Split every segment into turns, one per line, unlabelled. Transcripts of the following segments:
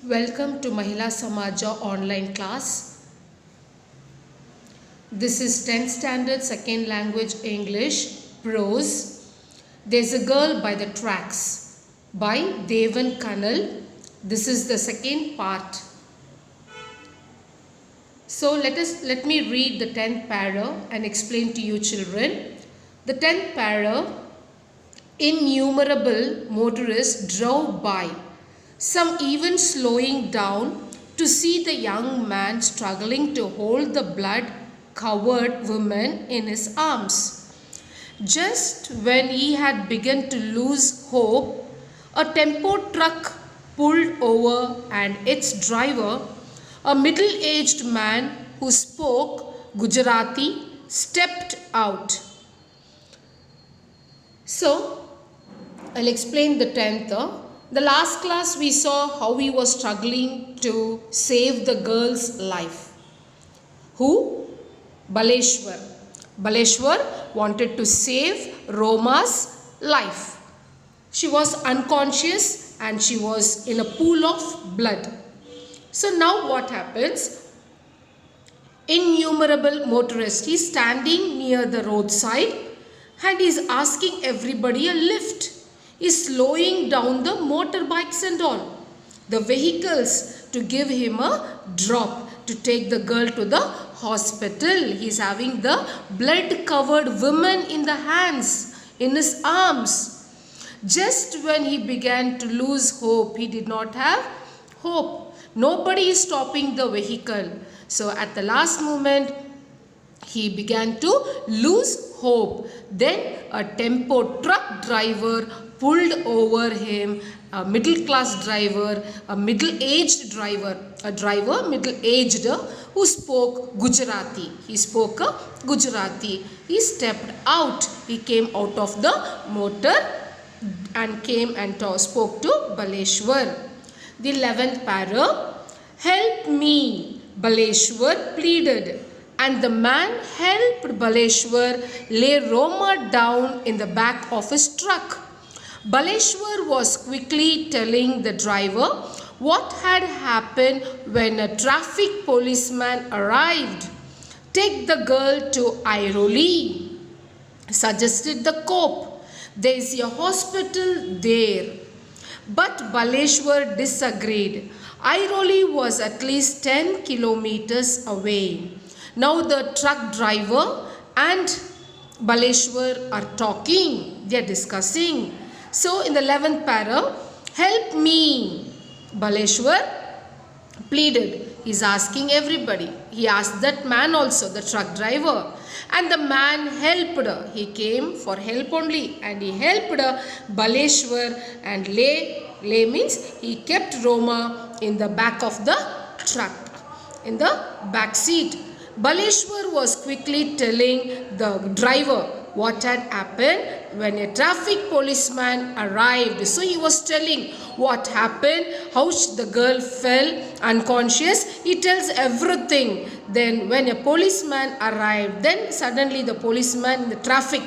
Welcome to Mahila Samaja online class. This is 10th standard second language English prose. There's a Girl by the Tracks by Devan Kanal. This is the second part. So let me read the 10th para and explain to you children. The 10th para, innumerable motorists drove by, some even slowing down to see the young man struggling to hold the blood-covered woman in his arms. Just when he had begun to lose hope, a tempo truck pulled over and its driver, a middle-aged man who spoke Gujarati, stepped out. So, I'll explain the 10th. The last class we saw how he was struggling to save the girl's life. Who? Baleshwar. Baleshwar wanted to save Roma's life. She was unconscious and she was in a pool of blood. So now what happens? Innumerable motorists. He's standing near the roadside and he's asking everybody a lift. He's slowing down the motorbikes and all, the vehicles, to give him a drop, to take the girl to the hospital. He's having the blood-covered woman in the hands, in his arms. Just when he began to lose hope, he did not have hope. Nobody is stopping the vehicle. So at the last moment, he began to lose hope. Then a tempo truck driver pulled over him, a middle class driver, a middle-aged driver, middle-aged, who spoke Gujarati. He spoke Gujarati. He stepped out. He came out of the motor and came and spoke to Baleshwar. The 11th para, help me, Baleshwar pleaded. And the man helped Baleshwar lay Roma down in the back of his truck. Baleshwar was quickly telling the driver what had happened when a traffic policeman arrived. Take the girl to Airoli, suggested the cop. There is a hospital there. But Baleshwar disagreed. Airoli was at least 10 kilometers away. Now the truck driver and Baleshwar are talking. They are discussing. So in the 11th para, help me, Baleshwar pleaded. He's asking everybody. He asked that man also, the truck driver. And the man helped. He came for help only. And he helped Baleshwar and lay means he kept Roma in the back of the truck, in the back seat. Baleshwar was quickly telling the driver what had happened when a traffic policeman arrived. So he was telling what happened, how the girl fell unconscious. He tells everything. Then when a policeman arrived, then suddenly the policeman in the traffic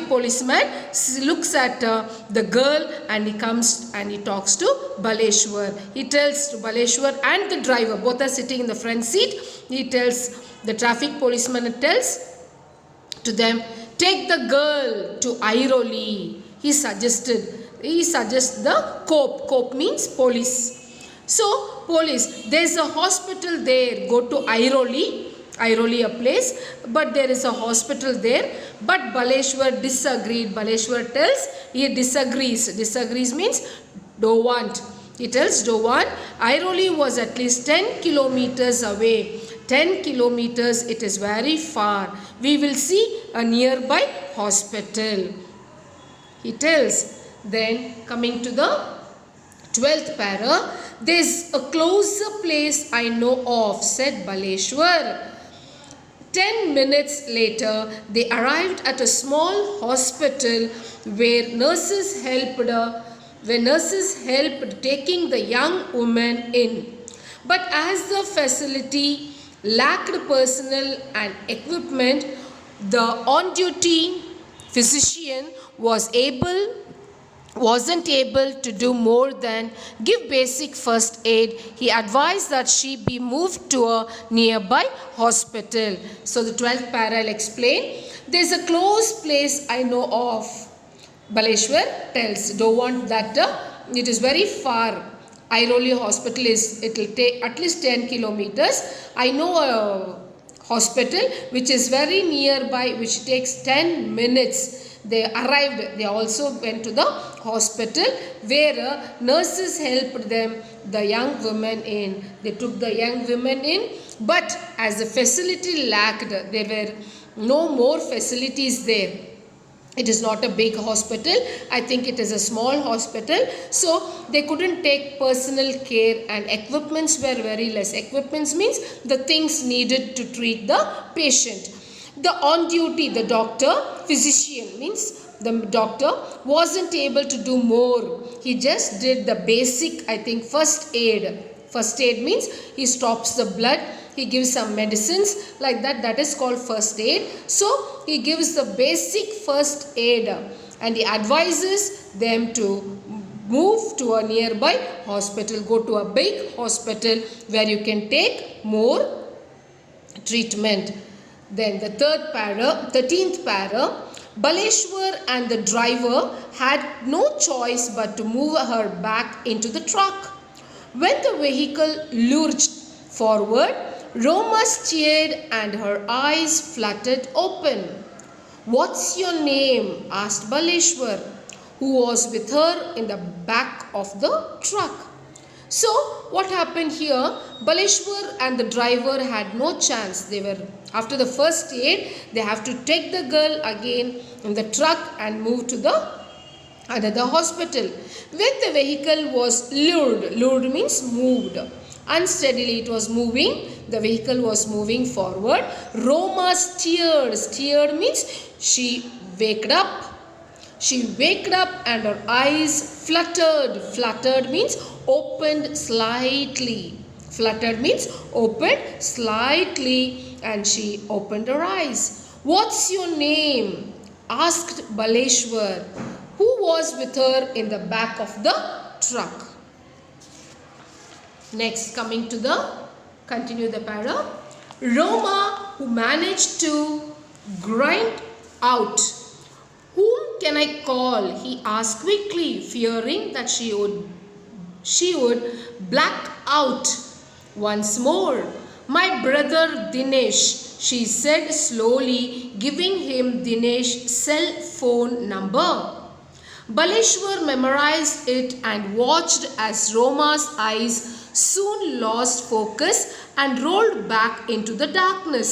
policeman looks at the girl and he comes and he talks to Baleshwar. He tells to Baleshwar and the driver, both are sitting in the front seat. He tells, the traffic policeman tells to them, take the girl to Airoli. He suggests the cop. Cop means police. So police, there is a hospital there. Go to Airoli a place, but there is a hospital there. But Baleshwar disagreed. Baleshwar tells, he disagrees. Disagrees means don't want. He tells don't want. Airoli was at least 10 kilometers away. 10 kilometers, it is very far. We will see a nearby hospital. He tells. Then coming to the 12th para, there is a closer place I know of, said Baleshwar. 10 minutes later, they arrived at a small hospital where nurses helped taking the young woman in. But as the facility lacked personnel and equipment, the on-duty physician was able wasn't able to do more than give basic first aid. He advised that she be moved to a nearby hospital. So the 12th para I'll explain. There's a close place I know of, Baleshwar tells. Don't want that. It is very far. Airoli hospital it will take at least 10 kilometers. I know a hospital which is very nearby, which takes 10 minutes. They arrived, they also went to the hospital where nurses helped them, the young women in. They took the young women in, but as the facility lacked, there were no more facilities there. It is not a big hospital. I think it is a small hospital. So they couldn't take personal care and equipments were very less. Equipments means the things needed to treat the patient. The on duty, the doctor, physician means the doctor wasn't able to do more. He just did the basic, I think, first aid. First aid means he stops the blood. He gives some medicines like that. That is called first aid. So he gives the basic first aid and he advises them to move to a nearby hospital. Go to a big hospital where you can take more treatment. Then the 13th para, Baleshwar and the driver had no choice but to move her back into the truck. When the vehicle lurched forward, Roma stared and her eyes fluttered open. "What's your name?" asked Baleshwar, who was with her in the back of the truck. So what happened here? Baleshwar and the driver had no chance. They were, after the first aid, they have to take the girl again in the truck and move to the another hospital. When the vehicle was lured means moved. Unsteadily it was moving. The vehicle was moving forward. Roma steered means she waked up. She waked up and her eyes fluttered. Fluttered means opened slightly. Fluttered means opened slightly and she opened her eyes. "What's your name?" asked Baleshwar, who was with her in the back of the truck. Next, continue the para. Roma, who managed to grind out. "Whom can I call?" he asked quickly, fearing that she would black out once more. "My brother Dinesh," she said slowly, giving him Dinesh's cell phone number. Baleshwar memorized it and watched as Roma's eyes soon lost focus and rolled back into the darkness.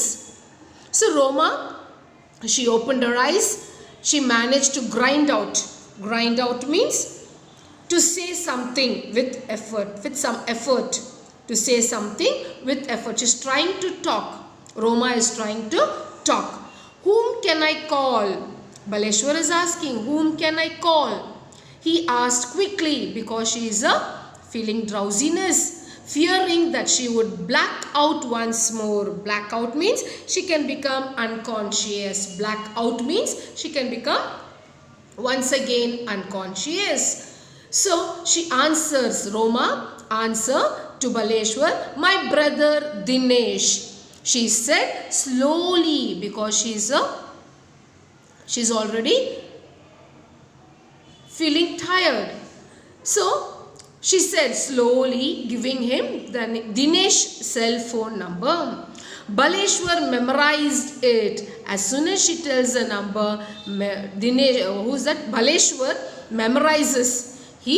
So Roma, she opened her eyes. She managed to grind out. Grind out means to say something with effort, with some effort. To say something with effort. She's trying to talk. Roma is trying to talk. "Whom can I call?" Baleshwar is asking, "Whom can I call?" He asked quickly because she is feeling drowsiness, fearing that she would black out once more. Black out means she can become unconscious. Black out means she can become once again unconscious. So she answers, Roma answer to Baleshwar, "My brother Dinesh," she said slowly because she's already feeling tired. So she said slowly, giving him the Dinesh's cell phone number. Baleshwar memorized it. As soon as she tells the number, Dinesh, who's that? Baleshwar memorizes. He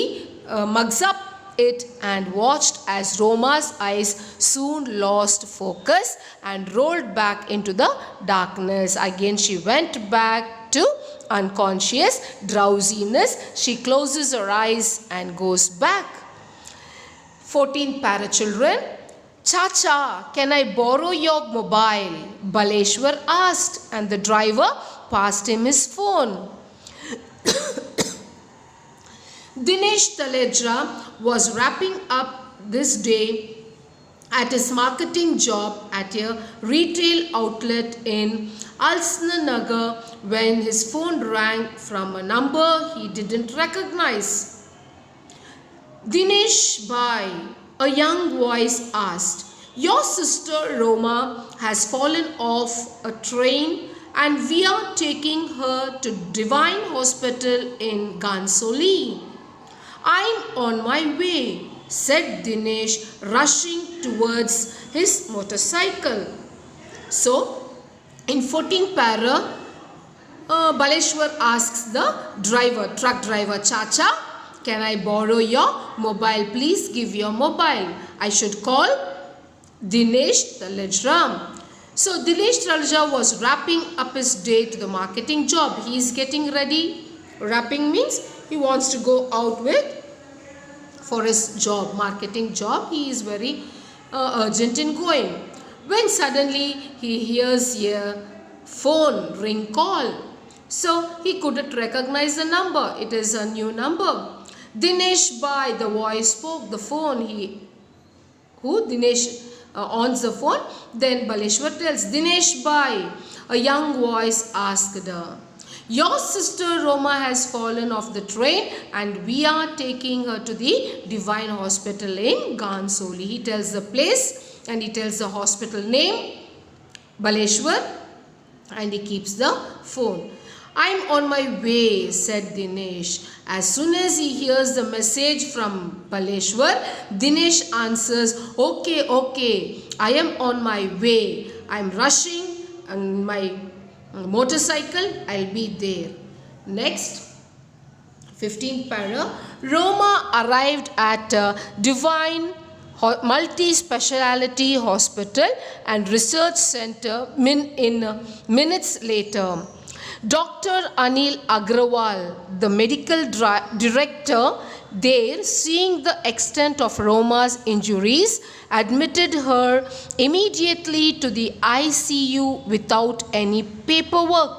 mugs up it and watched as Roma's eyes soon lost focus and rolled back into the darkness. Again she went back to unconscious drowsiness. She closes her eyes and goes back. 14th para children. "Chacha, can I borrow your mobile?" Baleshwar asked, and the driver passed him his phone. Dinesh Talejra was wrapping up this day at his marketing job at a retail outlet in Alsna when his phone rang from a number he didn't recognize. Dinesh Bhai, a young voice asked, "Your sister Roma has fallen off a train and we are taking her to Divine Hospital in Gansoli." "I'm on my way," said Dinesh, rushing towards his motorcycle. So, in 14th para, Baleshwar asks the truck driver, "Chacha, can I borrow your mobile? Please give your mobile. I should call Dinesh Talajram." So Dinesh Talja was wrapping up his day to the marketing job. He is getting ready. Wrapping means he wants to go out for his job, marketing job. He is very urgent in going. When suddenly he hears a phone ring call. So he couldn't recognize the number. It is a new number. "Dinesh Bhai," the voice spoke. The phone, Dinesh ons the phone. Then Baleshwar tells, "Dinesh Bhai," a young voice asked her, "Your sister Roma has fallen off the train and we are taking her to the Divine Hospital in Gansoli." He tells the place and he tells the hospital name, Baleshwar, and he keeps the phone. "I'm on my way," said Dinesh. As soon as he hears the message from Baleshwar, Dinesh answers, Okay, I am on my way. I'm rushing on my motorcycle. I'll be there." Next, 15th para. Roma arrived at Divine Multi-Speciality Hospital and Research Center in minutes later. Dr. Anil Agrawal, the medical director there, seeing the extent of Roma's injuries, admitted her immediately to the ICU without any paperwork.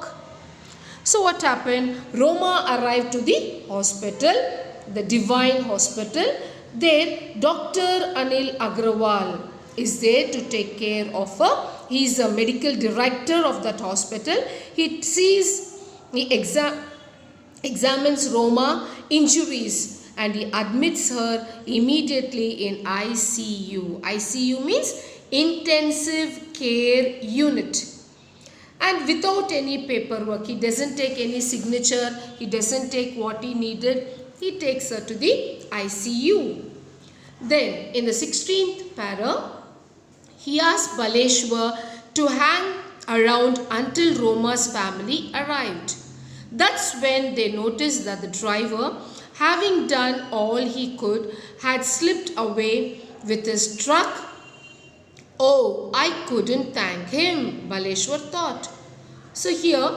So what happened? Roma arrived to the hospital, the Divine Hospital. There, Dr. Anil Agrawal is there to take care of her. He is a medical director of that hospital. He examines Roma injuries and he admits her immediately in ICU. ICU means intensive care unit. And without any paperwork, he doesn't take any signature, he doesn't take what he needed, he takes her to the ICU. Then in the 16th para, he asked Baleshwar to hang around until Roma's family arrived. That's when they noticed that the driver, having done all he could, had slipped away with his truck. "Oh, I couldn't thank him," Baleshwar thought. So here,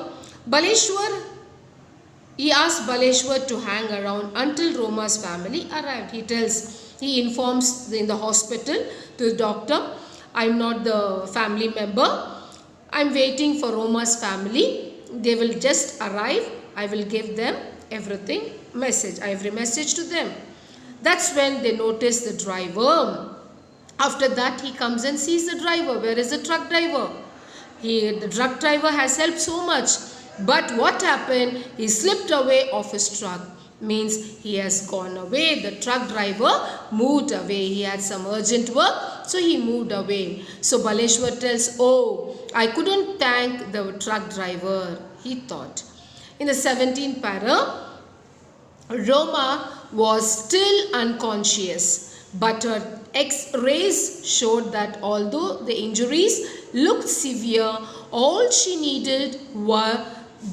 he asked Baleshwar to hang around until Roma's family arrived. He informs in the hospital to the doctor, "I'm not the family member. I'm waiting for Roma's family. They will just arrive. I will give them every message to them." That's when they notice the driver. After that, he comes and sees the driver. Where is the truck driver? The truck driver has helped so much. But what happened? He slipped away off his truck. Means he has gone away. The truck driver moved away. He had some urgent work, so he moved away. So Baleshwar tells, "Oh, I couldn't thank the truck driver," he thought. In the 17th para, Roma was still unconscious, but her X-rays showed that although the injuries looked severe, all she needed were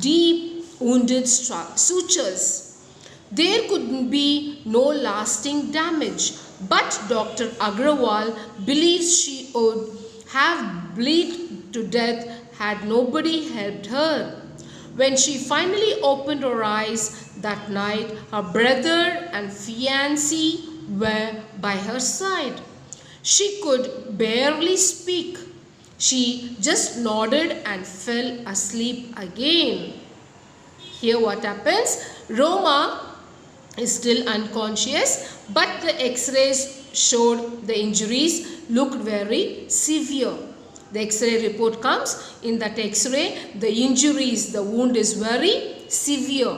deep wounded sutures. There could be no lasting damage, but Dr. Agrawal believes she would have bled to death had nobody helped her. When she finally opened her eyes that night, her brother and fiancé were by her side. She could barely speak. She just nodded and fell asleep again. Here what happens? Roma is still unconscious, but the X-rays showed the injuries looked very severe. The X-ray report comes. In that X-ray, the injuries, the wound is very severe.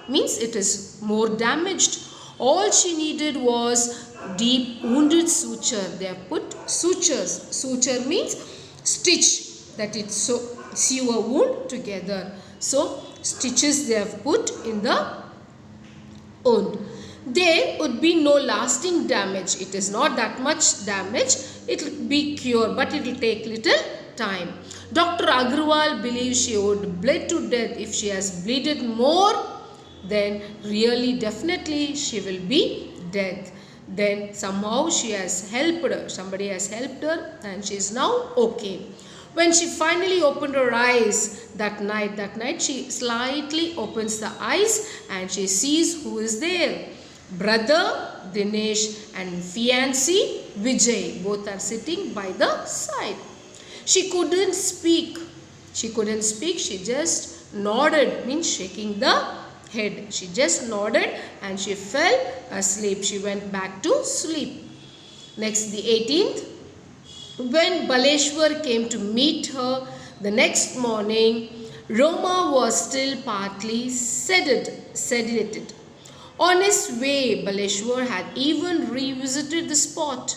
Means it is more damaged. All she needed was deep wounded suture. They have put sutures. Suture means stitch, that it sew a wound together. So stitches they have put in the wound. There would be no lasting damage. It is not that much damage. It will be cured, but it will take little time. Dr. Agarwal believes she would bleed to death. If she has bleeded more, then really definitely she will be dead. Then somehow she has helped her. Somebody has helped her and she is now okay. When she finally opened her eyes that night she slightly opens the eyes and she sees who is there. Brother Dinesh and fiancé Vijay, both are sitting by the side. She couldn't speak. She just nodded, means shaking the head. She just nodded and she fell asleep. She went back to sleep. Next, the 18th. When Baleshwar came to meet her the next morning, Roma was still partly sedated. On his way, Baleshwar had even revisited the spot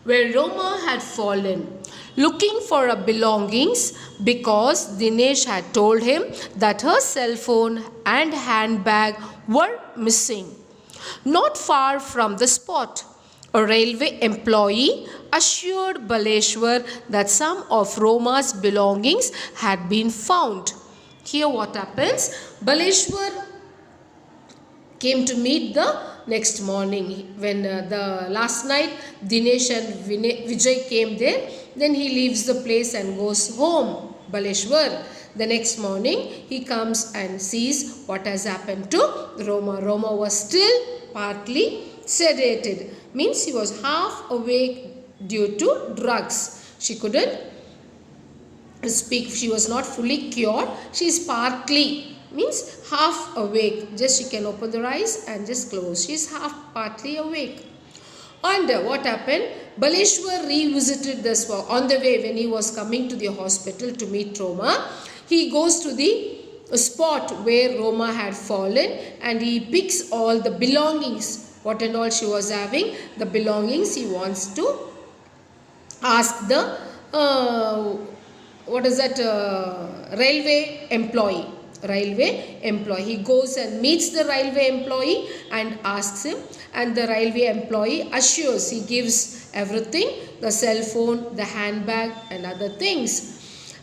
where Roma had fallen, looking for her belongings because Dinesh had told him that her cell phone and handbag were missing. Not far from the spot, a railway employee assured Baleshwar that some of Roma's belongings had been found. Here what happens? Baleshwar came to meet the next morning. When the last night Dinesh and Vijay came there, then he leaves the place and goes home, Baleshwar. The next morning he comes and sees what has happened to Roma. Roma was still partly sedated, means he was half awake due to drugs. She couldn't speak, she was not fully cured. She is partly, means half awake, just she can open her eyes and just close. She is partly awake. And what happened? Baleshwar revisited the spot. On the way, when he was coming to the hospital to meet Roma, he goes to the spot where Roma had fallen and he picks all the belongings, what and all she was having, the belongings. He wants to ask the railway employee. He goes and meets the railway employee and asks him, and the railway employee assures, he gives everything, the cell phone, the handbag and other things,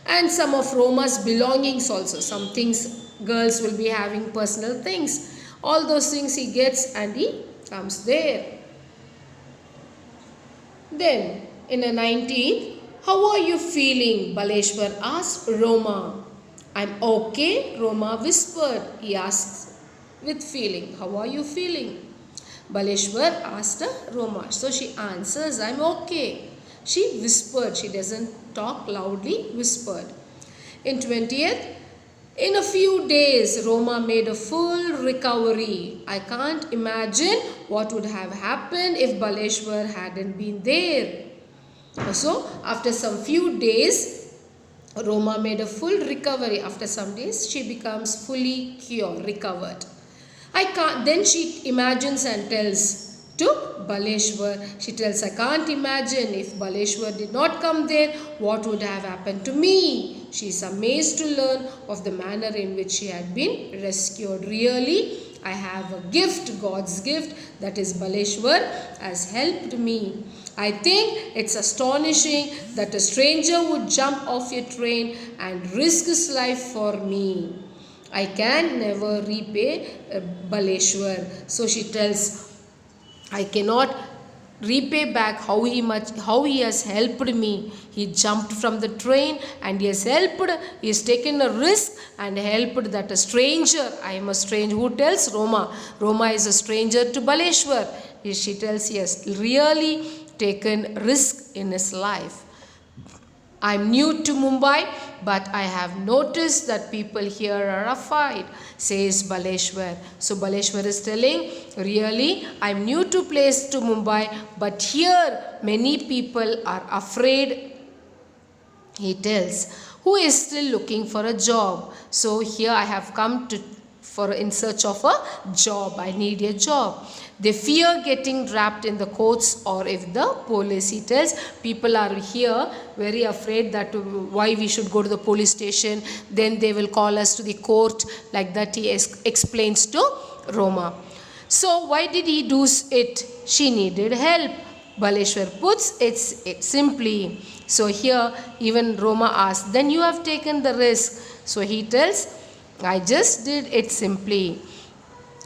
and some of Roma's belongings also. Some things, girls will be having personal things, all those things he gets and he comes there. Then in the 19th, how are you feeling? Baleshwar asked Roma. I'm okay, Roma whispered. He asks with feeling, how are you feeling? Baleshwar asked Roma. So she answers, I'm okay. She whispered, she doesn't talk loudly, whispered. In 20th, in a few days, Roma made a full recovery. I can't imagine what would have happened if Baleshwar hadn't been there. So, after some few days, Roma made a full recovery. After some days, she becomes fully cured, recovered. Then she imagines and tells to Baleshwar. She tells, I can't imagine if Baleshwar did not come there, what would have happened to me. She is amazed to learn of the manner in which she had been rescued. Really, I have a gift, God's gift, that is Baleshwar has helped me. I think it's astonishing that a stranger would jump off a train and risk his life for me. I can never repay Baleshwar. So she tells, I cannot repay back how he has helped me. He jumped from the train and he has taken a risk and helped that a stranger. I am a stranger. Who tells? Roma. Roma is a stranger to Baleshwar. She tells he has really taken risk in his life. I am new to Mumbai, but I have noticed that people here are afraid, says Baleshwar. So Baleshwar is telling, really, I am new to Mumbai, but here many people are afraid He tells, who is still looking for a job? So here I have come in search of a job. I need a job. They fear getting wrapped in the courts or if the police. He tells, people are here very afraid that why we should go to the police station, then they will call us to the court. Like that he explains to Roma. So why did he do it? She needed help. Baleshwar puts it simply. So here even Roma asks, then you have taken the risk. So he tells, I just did it simply.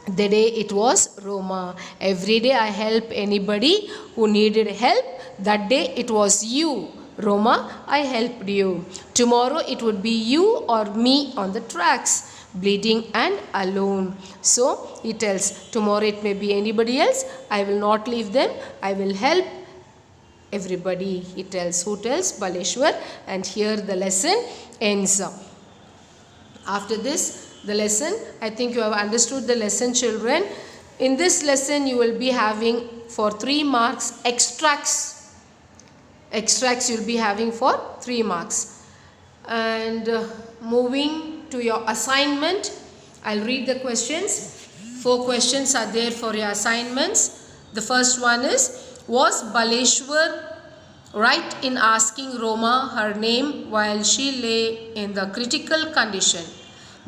The day it was Roma. Every day I help anybody who needed help. That day it was you. Roma, I helped you. Tomorrow it would be you or me on the tracks, bleeding and alone. So he tells, tomorrow it may be anybody else. I will not leave them. I will help everybody. He tells. Who tells? Baleshwar. And here the lesson ends. After this, the lesson, I think you have understood the lesson, children. In this lesson, you will be having for 3 marks extracts. Extracts you will be having for 3 marks. And moving to your assignment, I'll read the questions. 4 questions are there for your assignments. The first one is, was Baleshwar right in asking Roma her name while she lay in the critical condition?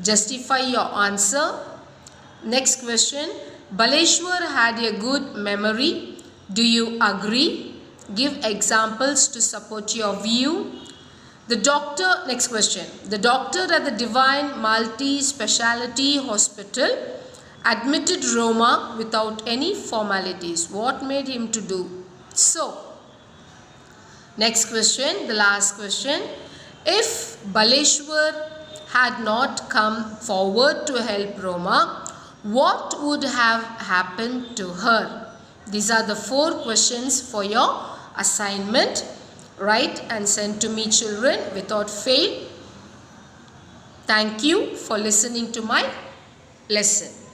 Justify your answer. Next question, Baleshwar had a good memory. Do you agree? Give examples to support your view. Next question, the doctor at the Divine Multi-Speciality Hospital admitted Roma without any formalities. What made him to do so? Next question, the last question, if Baleshwar had not come forward to help Roma, what would have happened to her? These are the 4 questions for your assignment. Write and send to me, children, without fail. Thank you for listening to my lesson.